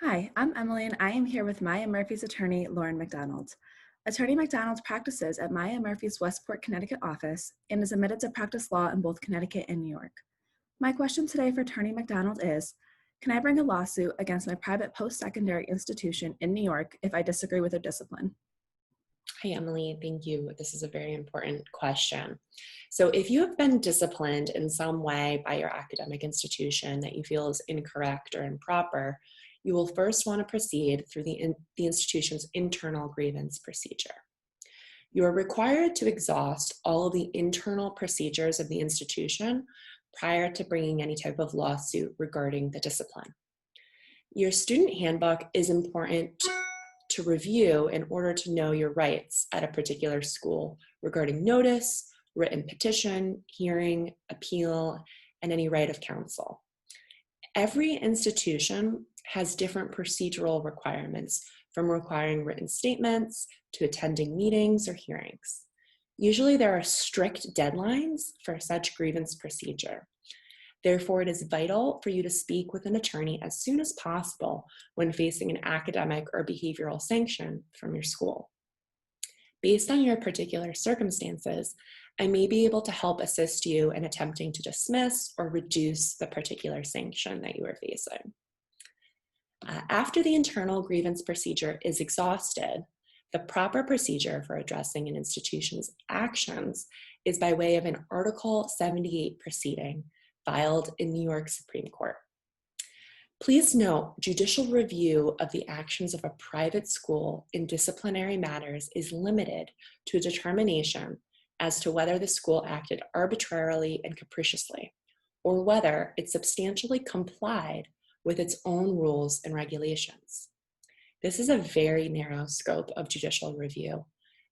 Hi, I'm Emily, and I am here with Maya Murphy's attorney, Lauren McDonald. Attorney McDonald practices at Maya Murphy's Westport, Connecticut office and is admitted to practice law in both Connecticut and New York. My question today for Attorney McDonald is, can I bring a lawsuit against my private post-secondary institution in New York if I disagree with their discipline? Hi, Emily. Thank you. This is a very important question. So, if you have been disciplined in some way by your academic institution that you feel is incorrect or improper, you will first want to proceed through the institution's internal grievance procedure. You are required to exhaust all of the internal procedures of the institution prior to bringing any type of lawsuit regarding the discipline. Your student handbook is important to review in order to know your rights at a particular school regarding notice, written petition, hearing, appeal, and any right of counsel. Every institution has different procedural requirements, from requiring written statements to attending meetings or hearings. Usually there are strict deadlines for such grievance procedure. Therefore, it is vital for you to speak with an attorney as soon as possible when facing an academic or behavioral sanction from your school. Based on your particular circumstances, I may be able to help assist you in attempting to dismiss or reduce the particular sanction that you are facing. After the internal grievance procedure is exhausted, the proper procedure for addressing an institution's actions is by way of an Article 78 proceeding filed in New York Supreme Court. Please note, judicial review of the actions of a private school in disciplinary matters is limited to a determination as to whether the school acted arbitrarily and capriciously, or whether it substantially complied with its own rules and regulations. This is a very narrow scope of judicial review,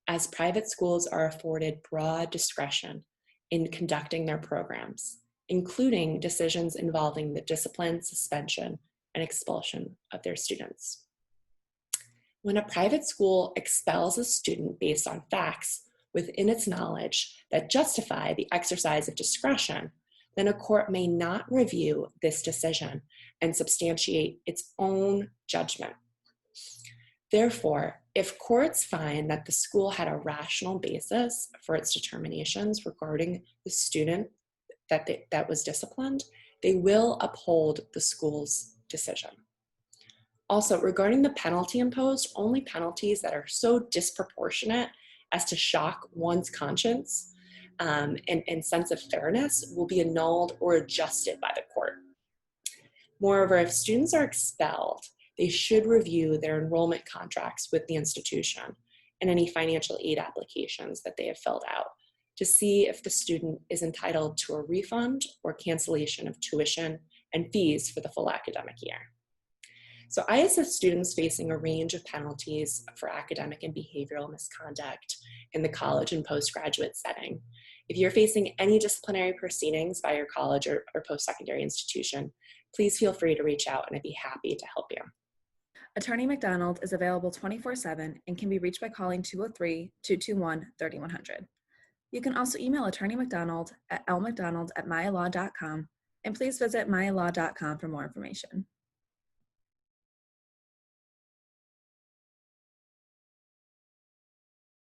as private schools are afforded broad discretion in conducting their programs, including decisions involving the discipline, suspension, and expulsion of their students. When a private school expels a student based on facts within its knowledge that justify the exercise of discretion, then a court may not review this decision and substantiate its own judgment. Therefore, if courts find that the school had a rational basis for its determinations regarding the student that was disciplined, they will uphold the school's decision. Also, regarding the penalty imposed, only penalties that are so disproportionate as to shock one's conscience and sense of fairness will be annulled or adjusted by the court. Moreover, if students are expelled, they should review their enrollment contracts with the institution and any financial aid applications that they have filled out to see if the student is entitled to a refund or cancellation of tuition and fees for the full academic year. So I assist students facing a range of penalties for academic and behavioral misconduct in the college and postgraduate setting. If you're facing any disciplinary proceedings by your college or post-secondary institution, please feel free to reach out and I'd be happy to help you. Attorney McDonald is available 24/7 and can be reached by calling 203-221-3100. You can also email Attorney McDonald at lmcdonald@mayalaw.com, and please visit mayalaw.com for more information.